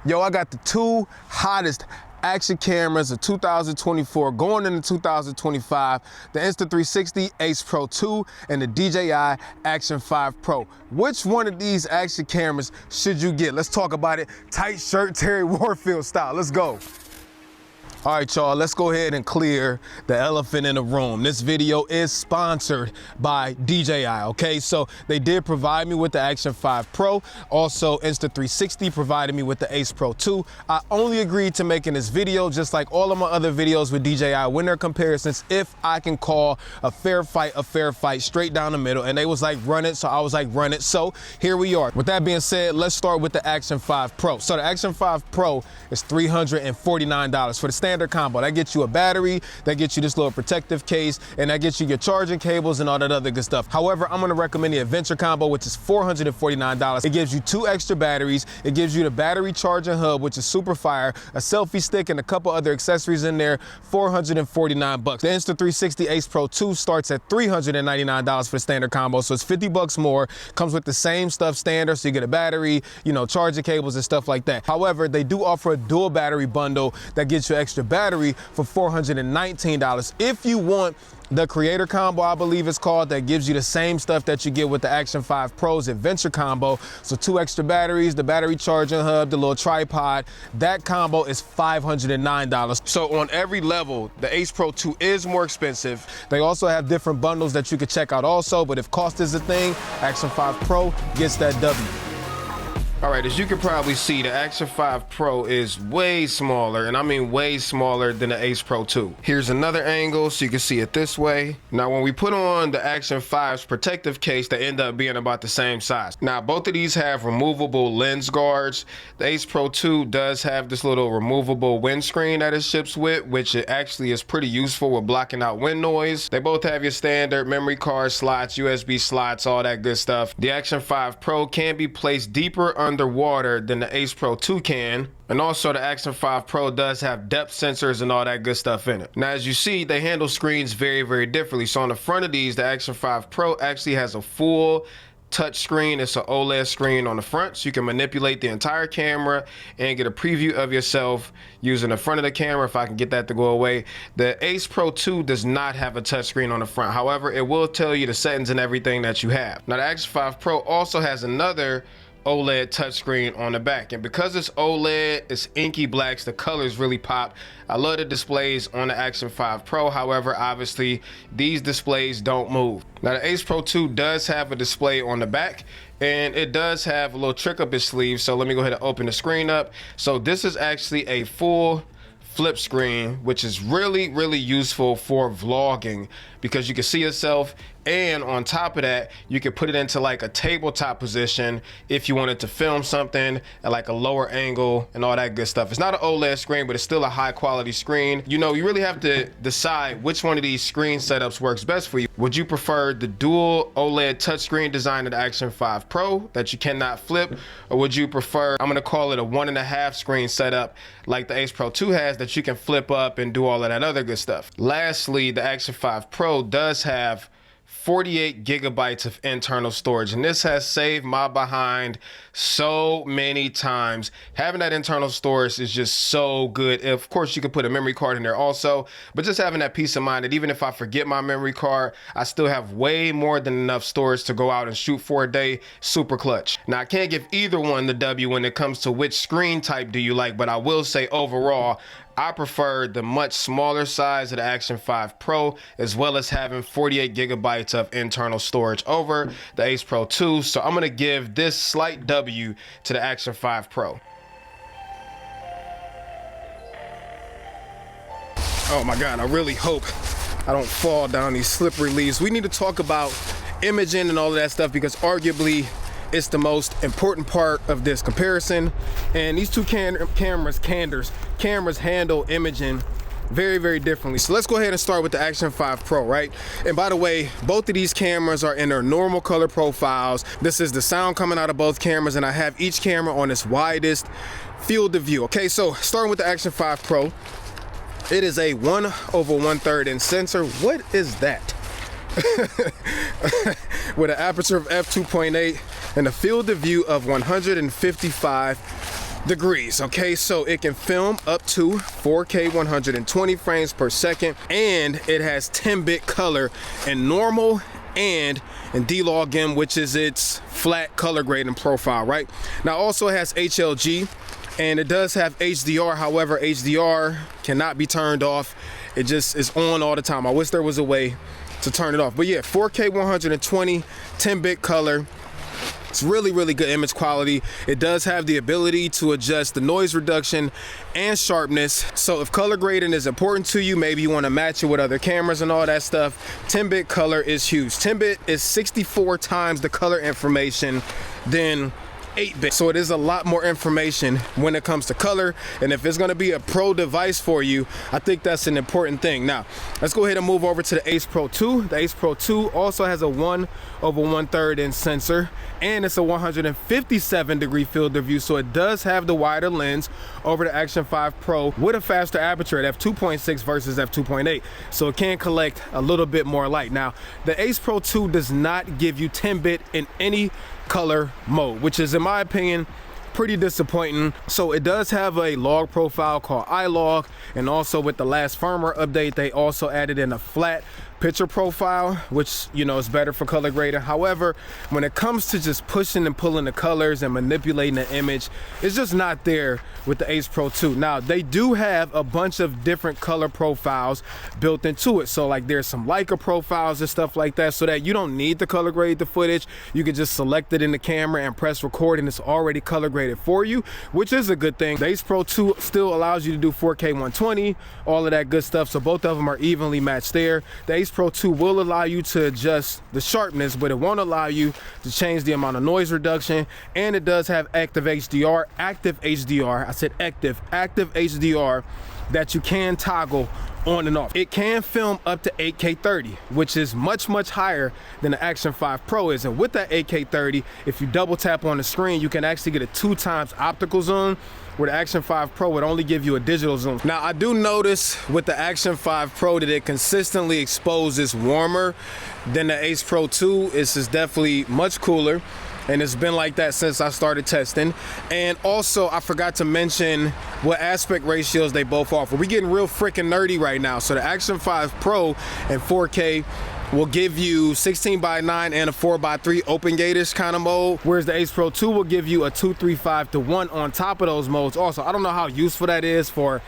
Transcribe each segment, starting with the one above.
Yo, I got the two hottest action cameras of 2024 going into 2025, the Insta360 Ace Pro 2 and the DJI Action 5 Pro. Which one of these action cameras should you get? Let's talk about it tight shirt Terry Warfield style. Let's go. All right, y'all, let's go ahead and clear the elephant in the room. This video is sponsored by DJI, okay? So they did provide me with the Action 5 Pro. Also, Insta360 provided me with the Ace Pro 2. I only agreed to making this video, just like all of my other videos with DJI, winner comparisons, if I can call a fair fight straight down the middle. And they was like, run it, so I was like, run it. So here we are. With that being said, let's start with the Action 5 Pro. So the Action 5 Pro is $349 for the standard combo. That gets you a battery, that gets you this little protective case, and that gets you your charging cables and all that other good stuff. However, I'm gonna recommend the Adventure combo, which is $449. It gives you 2 extra batteries. It gives you the battery charging hub, which is super fire, a selfie stick, and a couple other accessories in there, $449. The Insta360 Ace Pro 2 starts at $399 for the standard combo, so it's $50 more. Comes with the same stuff standard, so you get a battery, you know, charging cables and stuff like that. However, they do offer a dual battery bundle that gets you extra battery for $419. If you want the creator combo, I believe it's called, that gives you the same stuff that you get with the Action 5 Pro's Adventure combo. So 2 extra batteries, the battery charging hub, the little tripod, that combo is $509. So on every level, the Ace Pro 2 is more expensive. They also have different bundles that you could check out also, but if cost is a thing, Action 5 Pro gets that W. All right, as you can probably see, the Action 5 Pro is way smaller, and I mean way smaller than the Ace Pro 2. Here's another angle so you can see it this way. Now, when we put on the Action 5's protective case, they end up being about the same size. Now, both of these have removable lens guards. The Ace Pro 2 does have this little removable windscreen that it ships with, which it actually is pretty useful with blocking out wind noise. They both have your standard memory card slots, USB slots, all that good stuff. The Action 5 Pro can be placed deeper underwater than the Ace Pro 2 can. And also the Action 5 Pro does have depth sensors and all that good stuff in it. Now, as you see, they handle screens very, very differently. So on the front of these, the Action 5 Pro actually has a full touch screen. It's an OLED screen on the front, so you can manipulate the entire camera and get a preview of yourself using the front of the camera, if I can get that to go away. The Ace Pro 2 does not have a touch screen on the front. However, it will tell you the settings and everything that you have. Now, the Action 5 Pro also has another OLED touchscreen on the back, and because it's OLED, it's inky blacks, the colors really pop. I love the displays on the Action 5 Pro. However, obviously these displays don't move. Now, the Ace Pro 2 does have a display on the back, and it does have a little trick up its sleeve. So let me go ahead and open the screen up. So this is actually a full flip screen, which is really, really useful for vlogging because you can see yourself, and on top of that, you can put it into like a tabletop position if you wanted to film something at like a lower angle and all that good stuff. It's not an OLED screen, but it's still a high quality screen. You know, you really have to decide which one of these screen setups works best for you. Would you prefer the dual OLED touchscreen design of the Action 5 Pro that you cannot flip, or would you prefer, I'm gonna call it a 1.5 screen setup like the Ace Pro 2 has, that you can flip up and do all of that other good stuff? Lastly, the Action 5 Pro does have 48 gigabytes of internal storage, and this has saved my behind so many times. Having that internal storage is just so good. Of course, you could put a memory card in there also, but just having that peace of mind that even if I forget my memory card, I still have way more than enough storage to go out and shoot for a day. Super clutch. Now, I can't give either one the W when it comes to which screen type do you like, but I will say overall, I prefer the much smaller size of the Action 5 Pro, as well as having 48 gigabytes of internal storage over the Ace Pro 2. So I'm gonna give this slight W to the Action 5 Pro. Oh my God, I really hope I don't fall down these slippery leaves. We need to talk about imaging and all of that stuff, because arguably it's the most important part of this comparison. And these two cameras handle imaging very, very differently. So let's go ahead and start with the Action 5 Pro, right? And by the way, both of these cameras are in their normal color profiles. This is the sound coming out of both cameras, and I have each camera on its widest field of view. Okay, so starting with the Action 5 Pro, it is a 1/1/3 inch sensor. What is that? With an aperture of f2.8 and a field of view of 155 degrees. Okay, so it can film up to 4K 120 frames per second, and it has 10-bit color in normal and in D-Log M, which is its flat color grading profile, right? Now also it has HLG, and it does have HDR. However, HDR cannot be turned off. It just is on all the time. I wish there was a way to turn it off. But yeah, 4K 120, 10-bit color. It's really, really good image quality. It does have the ability to adjust the noise reduction and sharpness. So if color grading is important to you, maybe you want to match it with other cameras and all that stuff, 10-bit color is huge. 10-bit is 64 times the color information than 8-bit. So it is a lot more information when it comes to color, and if it's going to be a pro device for you, I think that's an important thing. Now let's go ahead and move over to the Ace Pro 2. The Ace Pro 2 also has a 1/1/3 inch sensor, and it's a 157-degree field of view, so it does have the wider lens over the Action 5 Pro with a faster aperture at f2.6 versus f2.8, so it can collect a little bit more light. Now the Ace Pro 2 does not give you 10-bit in any color mode, which is in my opinion pretty disappointing. So it does have a log profile called iLog, and also with the last firmware update they also added in a flat picture profile, which, you know, is better for color grading. However, when it comes to just pushing and pulling the colors and manipulating the image, it's just not there with the Ace Pro 2. Now they do have a bunch of different color profiles built into it, so like there's some Leica profiles and stuff like that, so that you don't need to color grade the footage. You can just select it in the camera and press record, and it's already color graded for you, which is a good thing. The Ace Pro 2 still allows you to do 4K 120, all of that good stuff, so both of them are evenly matched there. The Ace Pro 2 will allow you to adjust the sharpness, but it won't allow you to change the amount of noise reduction, and it does have active HDR, I said active HDR, that you can toggle on and off. It can film up to 8K 30, which is much higher than the Action 5 Pro is, and with that 8K 30, if you double tap on the screen, you can actually get a 2x optical zoom, where the Action 5 Pro would only give you a digital zoom. Now I do notice with the Action 5 Pro that it consistently exposes warmer than the Ace Pro 2. It's just definitely much cooler, and it's been like that since I started testing. And also I forgot to mention what aspect ratios they both offer. We're getting real freaking nerdy right now. So the Action 5 Pro in 4K will give you 16:9 and a 4:3 open gate-ish kind of mode, whereas the Ace Pro 2 will give you a 2:3:5:1 on top of those modes. Also, I don't know how useful that is for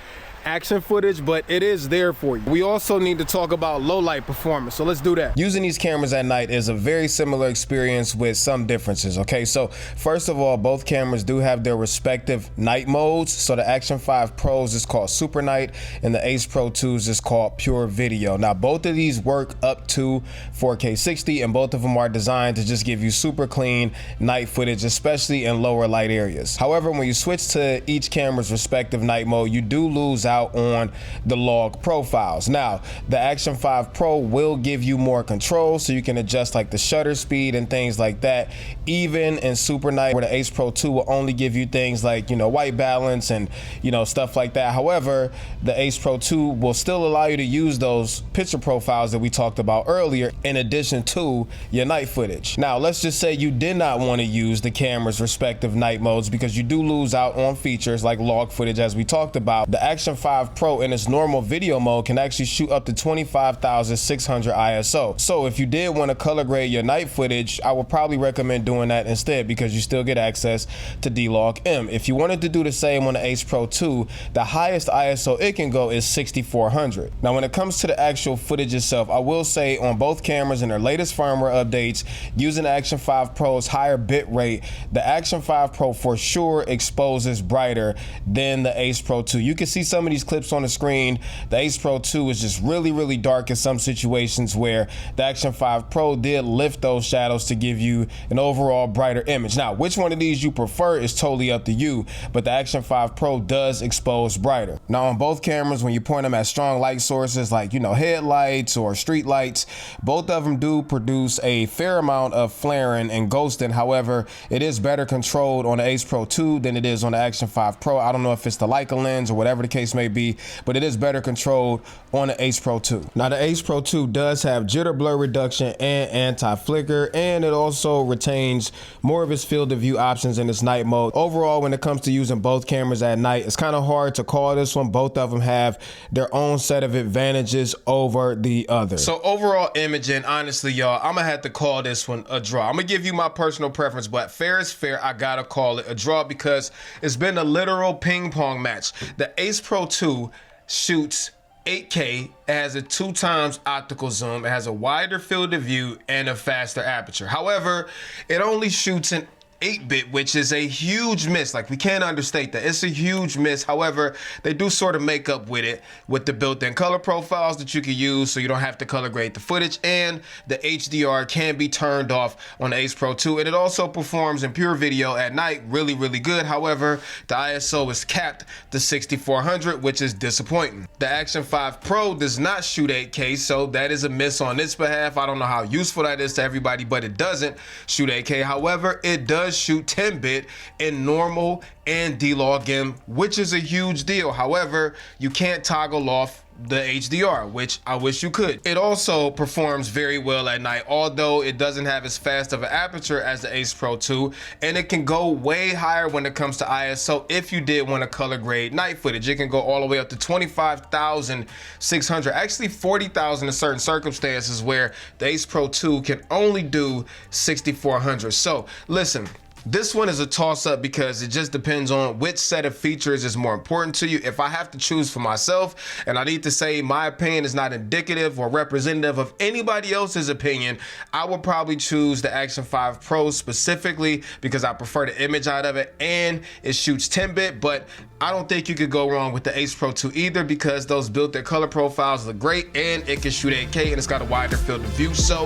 action footage, but it is there for you. We also need to talk about low light performance, so let's do that. Using these cameras at night is a very similar experience with some differences. Okay, so first of all, both cameras do have their respective night modes. So the Action 5 Pros is called Super Night, and the Ace Pro 2s is called Pure Video. Now both of these work up to 4K 60, and both of them are designed to just give you super clean night footage, especially in lower light areas. However, when you switch to each camera's respective night mode, you do lose out on the log profiles. Now the Action 5 Pro will give you more control, so you can adjust like the shutter speed and things like that, even in super night, where the Ace Pro 2 will only give you things like, you know, white balance and, you know, stuff like that. However, the Ace Pro 2 will still allow you to use those picture profiles that we talked about earlier in addition to your night footage. Now let's just say you did not want to use the camera's respective night modes, because you do lose out on features like log footage as we talked about. The Action 5 Pro in its normal video mode can actually shoot up to 25,600 ISO. So if you did want to color grade your night footage, I would probably recommend doing that instead, because you still get access to D-Log M. If you wanted to do the same on the Ace Pro 2, the highest ISO it can go is 6400. Now when it comes to the actual footage itself, I will say on both cameras in their latest firmware updates, using the Action 5 Pro's higher bit rate, the Action 5 Pro for sure exposes brighter than the Ace Pro 2. You can see some of these clips on the screen. The Ace Pro 2 is just really dark in some situations, where the Action 5 Pro did lift those shadows to give you an overall brighter image. Now which one of these you prefer is totally up to you, but the Action 5 Pro does expose brighter. Now on both cameras, when you point them at strong light sources like, you know, headlights or street lights, both of them do produce a fair amount of flaring and ghosting. However, it is better controlled on the Ace Pro 2 than it is on the Action 5 Pro. I don't know if it's the Leica lens or whatever the case may be, but it is better controlled on the Ace Pro 2. Now the Ace Pro 2 does have jitter blur reduction and anti-flicker, and it also retains change more of its field of view options in its night mode. Overall, when it comes to using both cameras at night, it's kind of hard to call this one. Both of them have their own set of advantages over the other. So overall imaging, honestly, y'all, I'm gonna have to call this one a draw. I'm gonna give you my personal preference, but fair is fair. I gotta call it a draw because it's been a literal ping pong match. The Ace Pro 2 shoots 8K, it has a 2x optical zoom, it has a wider field of view and a faster aperture. However, it only shoots in 8-bit, which is a huge miss. Like, we can't understate that. It's a huge miss. However, they do sort of make up with it with the built-in color profiles that you can use so you don't have to color grade the footage, and the HDR can be turned off on the Ace Pro 2, and it also performs in pure video at night really, really good. However, the ISO is capped to 6400, which is disappointing. The Action 5 Pro does not shoot 8K, so that is a miss on its behalf. I don't know how useful that is to everybody, but it doesn't shoot 8K. However, it does shoot 10-bit in normal and D-Log-M, which is a huge deal. However, you can't toggle off the HDR, which I wish you could. It also performs very well at night, although it doesn't have as fast of an aperture as the Ace Pro 2, and it can go way higher when it comes to ISO if you did want to color grade night footage. It can go all the way up to 25,600, actually 40,000 in certain circumstances, where the Ace Pro 2 can only do 6,400. So listen, this one is a toss-up because it just depends on which set of features is more important to you. If I have to choose for myself, and I need to say my opinion is not indicative or representative of anybody else's opinion, I would probably choose the Action 5 Pro specifically because I prefer the image out of it and it shoots 10-bit, but I don't think you could go wrong with the Ace Pro 2 either because those built-in color profiles look great and it can shoot 8K and it's got a wider field of view. So,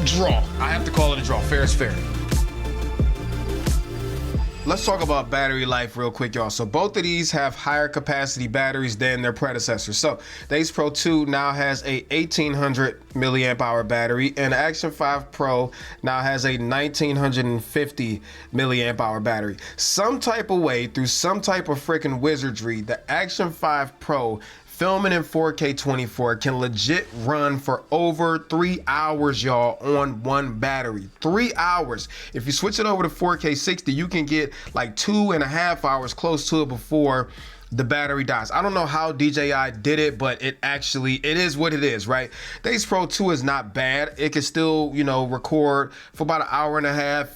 draw. I have to call it a draw. Fair is fair. Let's talk about battery life real quick, y'all. So both of these have higher capacity batteries than their predecessors. So the Ace Pro 2 now has a 1800 milliamp hour battery, and the Action 5 Pro now has a 1950 milliamp hour battery. Some type of way, through some type of freaking wizardry, the Action 5 Pro filming in 4K 24 can legit run for over 3 hours, y'all, on one battery. 3 hours. If you switch it over to 4K 60, you can get like 2.5 hours close to it before the battery dies. I don't know how DJI did it, but it is what it is, right? The Ace Pro 2 is not bad. It can still, you know, record for about 1.5 hours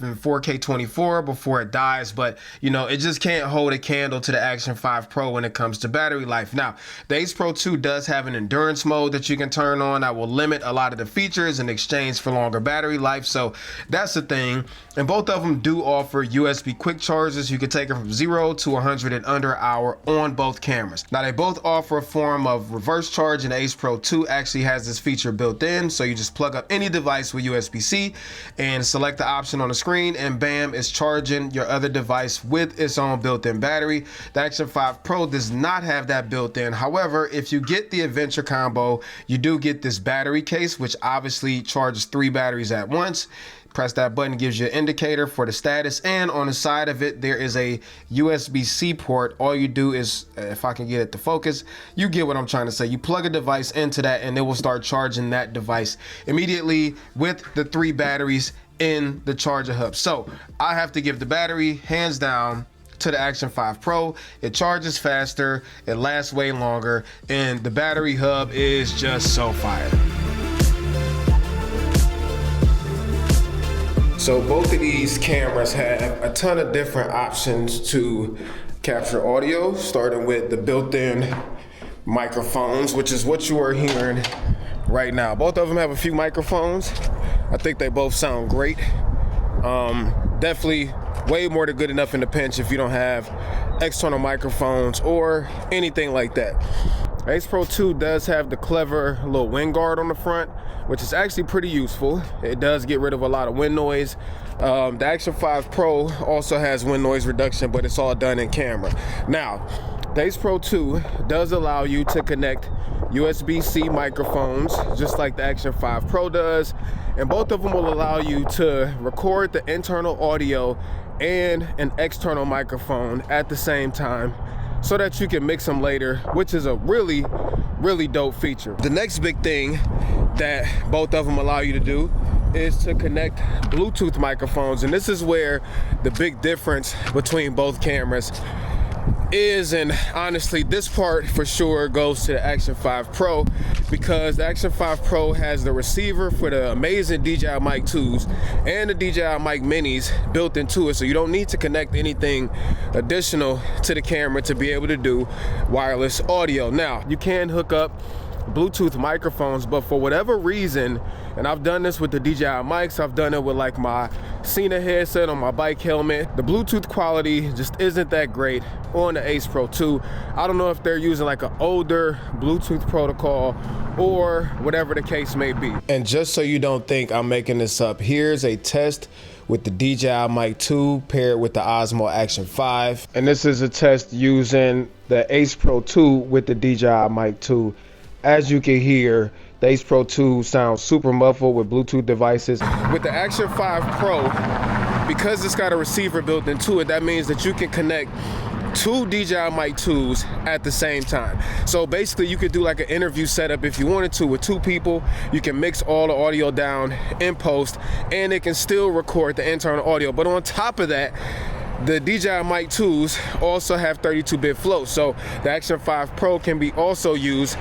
in 4K 24 before it dies, but, you know, it just can't hold a candle to the Action 5 Pro when it comes to battery life. Now, the Ace Pro 2 does have an endurance mode that you can turn on that will limit a lot of the features in exchange for longer battery life, so that's the thing. And both of them do offer USB quick charges. You can take it from 0 to 100 in under an hour on both cameras. Now, they both offer a form of reverse charge, and the Ace Pro 2 actually has this feature built in, so you just plug up any device with USB-C and select the option on the screen, and bam, it's charging your other device with its own built-in battery. The Action 5 Pro does not have that built in. However, if you get the Adventure combo, you do get this battery case, which obviously charges 3 batteries at once. Press that button, gives you an indicator for the status, and on the side of it there is a USB-C port. All you do is, if I can get it to focus, you get what I'm trying to say. You plug a device into that and it will start charging that device immediately with the 3 batteries in the charger hub. So I have to give the battery, hands down, to the Action 5 Pro. It charges faster, it lasts way longer, and the battery hub is just so fire. So both of these cameras have a ton of different options to capture audio, starting with the built-in microphones, which is what you are hearing right now. Both of them have a few microphones. I think they both sound great. Definitely way more than good enough in the pinch if you don't have external microphones or anything like that. Ace Pro 2 does have the clever little wind guard on the front, which is actually pretty useful. It does get rid of a lot of wind noise. The Action 5 Pro also has wind noise reduction, but it's all done in camera. Now, the Ace Pro 2 does allow you to connect USB-C microphones, just like the Action 5 Pro does, and both of them will allow you to record the internal audio and an external microphone at the same time, so that you can mix them later, which is a really dope feature. The next big thing that both of them allow you to do is to connect Bluetooth microphones, and this is where the big difference between both cameras is, and honestly this part for sure goes to the Action 5 Pro, because the Action 5 Pro has the receiver for the amazing DJI Mic 2s and the DJI Mic Minis built into it, so you don't need to connect anything additional to the camera to be able to do wireless audio. Now, you can hook up Bluetooth microphones, but for whatever reason, and I've done this with the DJI mics, I've done it with like my Cena headset on my bike helmet, the Bluetooth quality just isn't that great on the Ace Pro 2. I don't know if they're using like an older Bluetooth protocol or whatever the case may be. And just so you don't think I'm making this up, here's a test with the DJI Mic 2 paired with the Osmo Action 5. And this is a test using the Ace Pro 2 with the DJI Mic 2. As you can hear, the Ace Pro 2 sounds super muffled with Bluetooth devices. With the Action 5 Pro, because it's got a receiver built into it, that means that you can connect two DJI Mic 2s at the same time. So basically you could do like an interview setup if you wanted to with two people. You can mix all the audio down in post, and it can still record the internal audio. But on top of that, the DJI Mic 2s also have 32-bit float. So the Action 5 Pro can be also used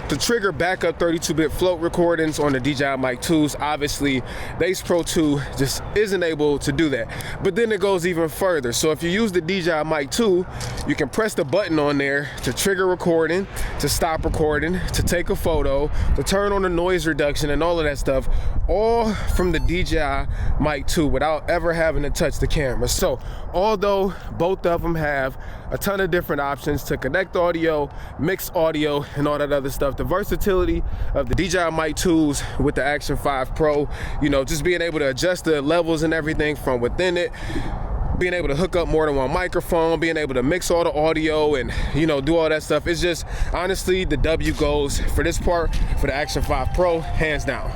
to trigger backup 32-bit float recordings on the DJI Mic 2s. Obviously, the Ace Pro 2 just isn't able to do that. But then it goes even further. So if you use the DJI Mic 2, you can press the button on there to trigger recording, to stop recording, to take a photo, to turn on the noise reduction and all of that stuff, all from the DJI Mic 2 without ever having to touch the camera. So although both of them have a ton of different options to connect audio, mix audio, and all that other stuff, the versatility of the DJI Mic 2s with the Action 5 Pro, you know, just being able to adjust the levels and everything from within it, being able to hook up more than one microphone, being able to mix all the audio and, you know, do all that stuff. It's just, honestly, the W goes for this part for the Action 5 Pro, hands down.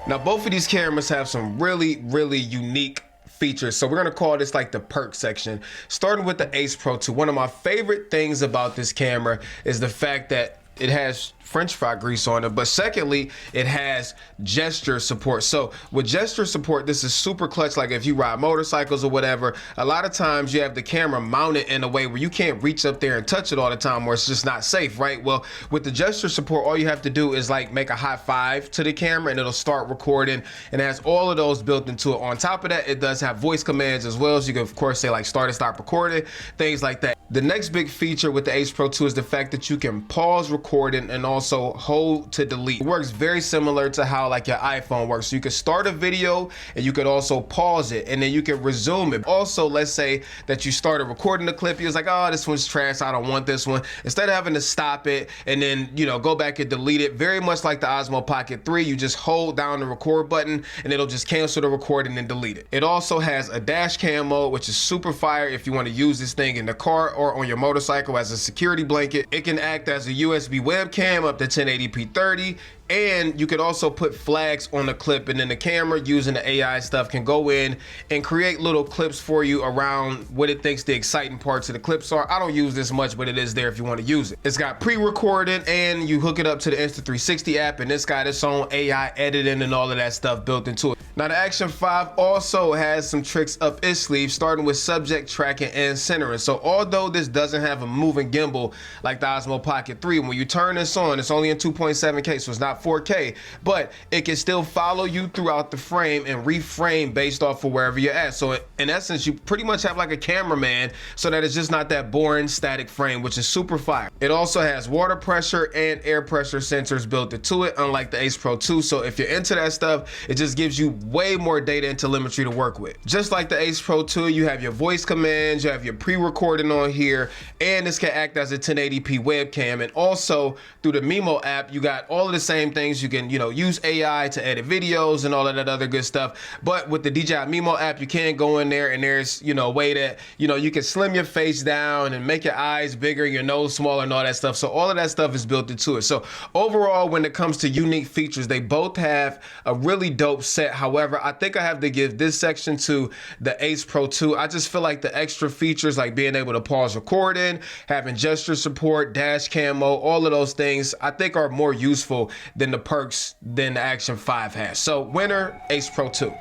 Now, both of these cameras have some really, really unique features, so we're gonna call this like the perk section. Starting with the Ace Pro 2, one of my favorite things about this camera is the fact that it has French fry grease on it, but secondly, it has gesture support. So with gesture support, this is super clutch. Like if you ride motorcycles or whatever, a lot of times you have the camera mounted in a way where you can't reach up there and touch it all the time, or it's just not safe, right? Well, with the gesture support, all you have to do is like make a high five to the camera and it'll start recording, and it has all of those built into it. On top of that, it does have voice commands as well, so you can of course say like start and stop recording, things like that. The next big feature with the Ace Pro 2 is the fact that you can pause recording and also hold to delete. It works very similar to how like your iPhone works. So you can start a video and you could also pause it and then you can resume it. Also, let's say that you started recording the clip, you was like, oh, this one's trash, I don't want this one. Instead of having to stop it and then, you know, go back and delete it, very much like the Osmo Pocket 3, you just hold down the record button and it'll just cancel the recording and delete it. It also has a dash cam mode, which is super fire if you want to use this thing in the car or on your motorcycle as a security blanket. It can act as a USB webcam up to 1080p 30, and you could also put flags on the clip, and then the camera using the AI stuff can go in and create little clips for you around what it thinks the exciting parts of the clips are. I don't use this much, but it is there if you want to use it. It's got pre-recording, and you hook it up to the Insta360 app, and it's got its own AI editing and all of that stuff built into it. Now the Action 5 also has some tricks up its sleeve, starting with subject tracking and centering. So although this doesn't have a moving gimbal like the Osmo Pocket 3, when you turn this on, it's only in 2.7K, so it's not 4K, but it can still follow you throughout the frame and reframe based off of wherever you're at. So in essence, you pretty much have like a cameraman, so that it's just not that boring static frame, which is super fire. It also has water pressure and air pressure sensors built into it, unlike the Ace Pro 2. So if you're into that stuff, it just gives you way more data and telemetry to work with. Just like the Ace Pro 2, you have your voice commands, you have your pre-recording on here, and this can act as a 1080p webcam. And also through the Mimo app, you got all of the same things. You can, you know, use AI to edit videos and all of that other good stuff. But with the DJI Mimo app, you can go in there and there's, you know, a way that, you know, you can slim your face down and make your eyes bigger, your nose smaller and all that stuff. So all of that stuff is built into it. So overall, when it comes to unique features, they both have a really dope set. However, I think I have to give this section to the Ace Pro 2. I just feel like the extra features, like being able to pause recording, having gesture support, dash cam mode, all of those things, I think are more useful than the perks than the Action 5 has. So winner, Ace Pro 2.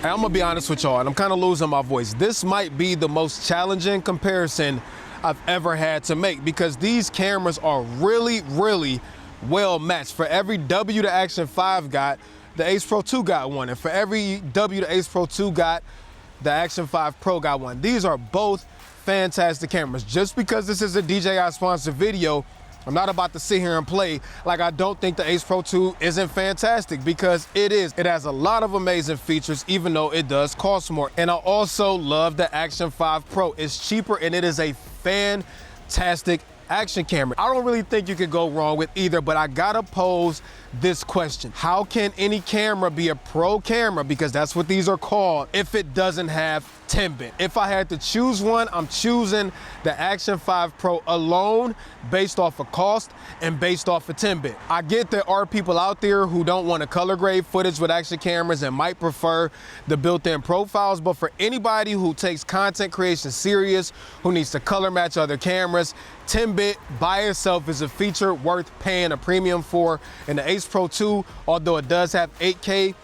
I'm gonna be honest with y'all, and I'm kind of losing my voice. This might be the most challenging comparison I've ever had to make because these cameras are really, really well matched. For every W the Action 5 got, the Ace Pro 2 got one. And for every W the Ace Pro 2 got, the Action 5 Pro got one. These are both fantastic cameras. Just because this is a DJI sponsored video, I'm not about to sit here and play like I don't think the Ace Pro 2 isn't fantastic, because it is. It has a lot of amazing features, even though it does cost more. And I also love the Action 5 Pro. It's cheaper and it is a fantastic action camera. I don't really think you could go wrong with either, but I gotta pose this question. How can any camera be a pro camera, because that's what these are called, if it doesn't have 10-bit? If I had to choose one, I'm choosing the Action 5 Pro alone, based off of cost and based off of 10-bit. I get there are people out there who don't want to color grade footage with action cameras and might prefer the built-in profiles, but for anybody who takes content creation serious, who needs to color match other cameras, 10-bit by itself is a feature worth paying a premium for. And the Ace Pro 2, although it does have 8K,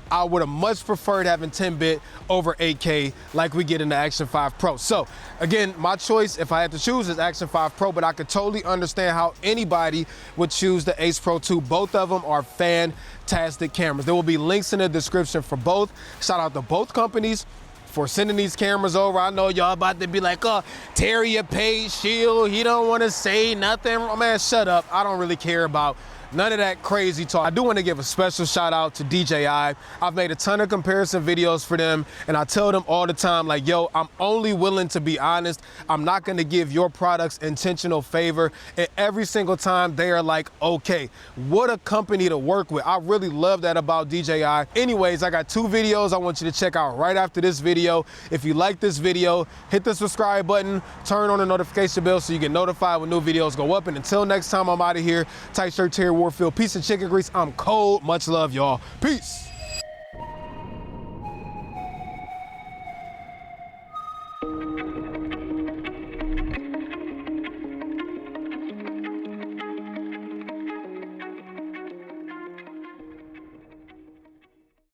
I would have much preferred having 10-bit over 8K like we get in the Action 5 Pro. So again, my choice, if I had to choose, is Action 5 Pro, but I could totally understand how anybody would choose the Ace Pro 2. Both of them are fantastic cameras. There will be links in the description for both. Shout out to both companies for sending these cameras over. I know y'all about to be like, oh, Terry a paid shield, he don't want to say nothing. Man, shut up. I don't really care about none of that crazy talk. I do want to give a special shout out to DJI. I've made a ton of comparison videos for them, and I tell them all the time, like, yo, I'm only willing to be honest. I'm not going to give your products intentional favor. And every single time they are like, okay, what a company to work with. I really love that about DJI. Anyways, I got 2 videos I want you to check out right after this video. If you like this video, hit the subscribe button, turn on the notification bell so you get notified when new videos go up. And until next time, I'm out of here. Tight shirt, Terry Warfield. Peace and chicken grease. I'm cold. Much love, y'all. Peace.